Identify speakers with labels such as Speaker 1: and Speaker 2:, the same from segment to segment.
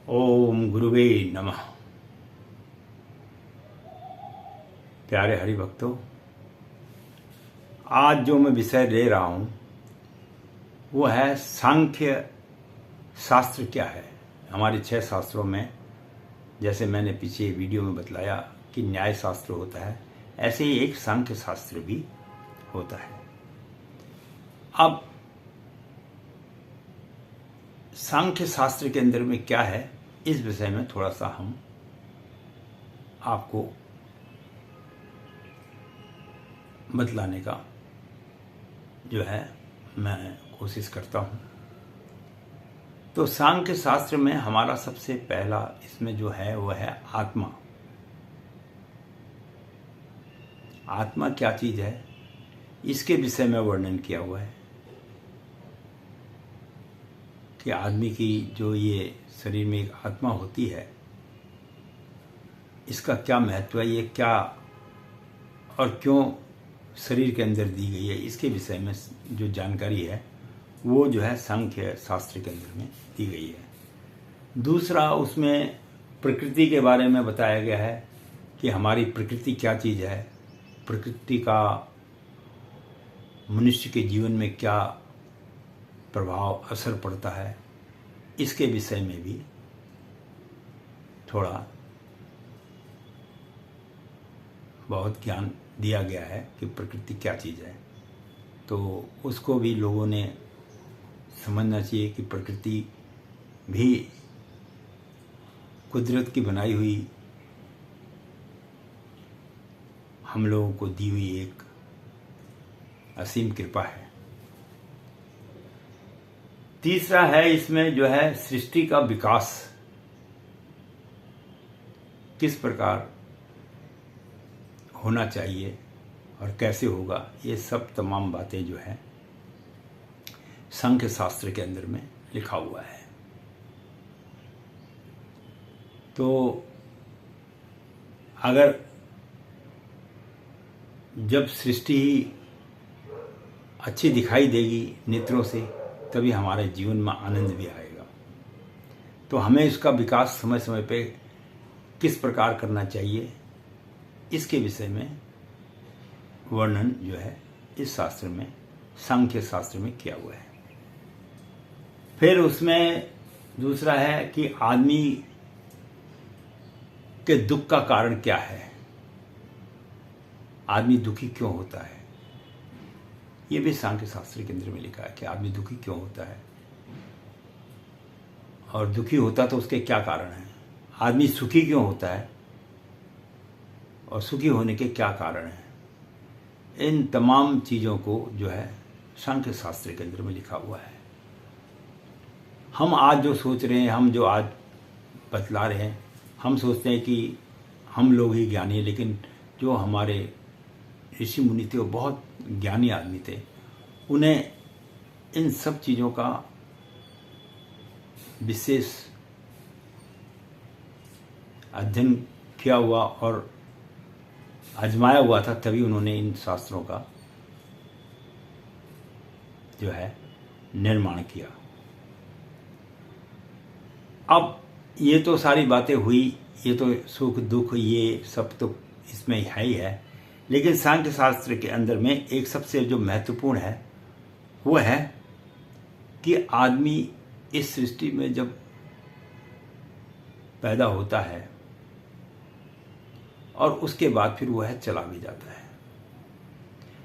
Speaker 1: ओम गुरुवे नमः। प्यारे हरि भक्तों, आज जो मैं विषय ले रहा हूं वो है सांख्य शास्त्र क्या है। हमारे 6 शास्त्रों में, जैसे मैंने पीछे वीडियो में बतलाया कि न्याय शास्त्र होता है, ऐसे ही एक सांख्य शास्त्र भी होता है। अब सांख्य शास्त्र के अंदर में क्या है, इस विषय में थोड़ा सा हम आपको बतलाने का जो है मैं कोशिश करता हूं। तो सांख्य शास्त्र में हमारा सबसे पहला इसमें जो है वह है आत्मा। आत्मा क्या चीज है, इसके विषय में वर्णन किया हुआ है कि आदमी की जो ये शरीर में एक आत्मा होती है, इसका क्या महत्व है, ये क्या और क्यों शरीर के अंदर दी गई है, इसके विषय में जो जानकारी है वो जो है सांख्य शास्त्र के अंदर में दी गई है। दूसरा, उसमें प्रकृति के बारे में बताया गया है कि हमारी प्रकृति क्या चीज़ है, प्रकृति का मनुष्य के जीवन में क्या प्रभाव असर पड़ता है, इसके विषय में भी थोड़ा बहुत ज्ञान दिया गया है कि प्रकृति क्या चीज़ है। तो उसको भी लोगों ने समझना चाहिए कि प्रकृति भी कुदरत की बनाई हुई, हम लोगों को दी हुई एक असीम कृपा है। तीसरा है इसमें जो है सृष्टि का विकास किस प्रकार होना चाहिए और कैसे होगा, ये सब तमाम बातें जो है सांख्य शास्त्र के अंदर में लिखा हुआ है। तो अगर जब सृष्टि अच्छी दिखाई देगी नेत्रों से, तभी हमारे जीवन में आनंद भी आएगा। तो हमें इसका विकास समय समय पे किस प्रकार करना चाहिए, इसके विषय में वर्णन जो है इस शास्त्र में, सांख्य शास्त्र में किया हुआ है। फिर उसमें दूसरा है कि आदमी के दुख का कारण क्या है, आदमी दुखी क्यों होता है, ये भी सांख्य शास्त्र के अंदर में लिखा है कि आदमी दुखी क्यों होता है और दुखी होता तो उसके क्या कारण हैं। आदमी सुखी क्यों होता है और सुखी होने के क्या कारण हैं, इन तमाम चीज़ों को जो है सांख्य शास्त्र के अंदर में लिखा हुआ है। हम आज जो सोच रहे हैं, हम जो आज बतला रहे हैं, हम सोचते हैं कि हम लोग ही ज्ञानी हैं, लेकिन जो हमारे ऋषि मुनि थे वो बहुत ज्ञानी आदमी थे। उन्हें इन सब चीज़ों का विशेष अध्ययन किया हुआ और आजमाया हुआ था, तभी उन्होंने इन शास्त्रों का जो है निर्माण किया। अब ये तो सारी बातें हुई, ये तो सुख दुख ये सब तो इसमें है ही है, लेकिन सांख्य शास्त्र के अंदर में एक सबसे जो महत्वपूर्ण है वो है कि आदमी इस सृष्टि में जब पैदा होता है और उसके बाद फिर वह चला भी जाता है,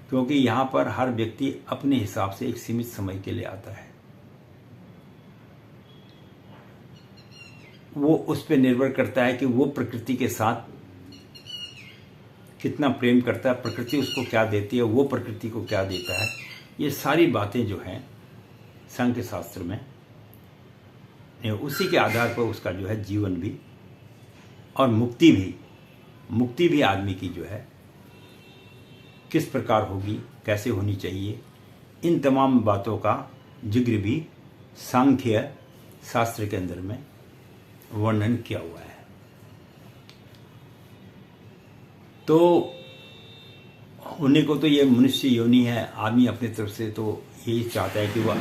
Speaker 1: क्योंकि यहाँ पर हर व्यक्ति अपने हिसाब से एक सीमित समय के लिए आता है। वो उस पर निर्भर करता है कि वो प्रकृति के साथ कितना प्रेम करता है, प्रकृति उसको क्या देती है, वो प्रकृति को क्या देता है। ये सारी बातें जो हैं सांख्य शास्त्र में, उसी के आधार पर उसका जो है जीवन भी और मुक्ति भी आदमी की जो है किस प्रकार होगी, कैसे होनी चाहिए, इन तमाम बातों का जिक्र भी सांख्य शास्त्र के अंदर में वर्णन किया हुआ है। तो होने को तो ये मनुष्य योनि है, आदमी अपनी तरफ से तो यही चाहता है कि वह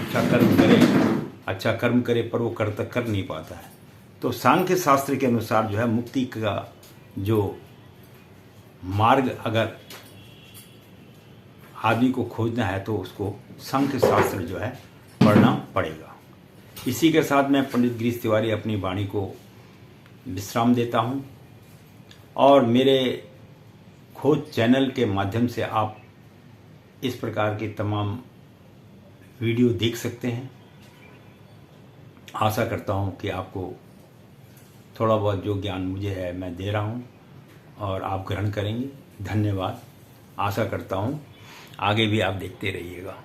Speaker 1: अच्छा कर्म करे, पर वो कर नहीं पाता है। तो सांख्य शास्त्र के अनुसार जो है मुक्ति का जो मार्ग अगर आदमी को खोजना है तो उसको सांख्य शास्त्र जो है पढ़ना पड़ेगा। इसी के साथ मैं पंडित गिरीश तिवारी अपनी वाणी को विश्राम देता हूँ और मेरे खोज चैनल के माध्यम से आप इस प्रकार के तमाम वीडियो देख सकते हैं। आशा करता हूँ कि आपको थोड़ा बहुत जो ज्ञान मुझे है मैं दे रहा हूँ और आप ग्रहण करेंगे। धन्यवाद। आशा करता हूँ आगे भी आप देखते रहिएगा।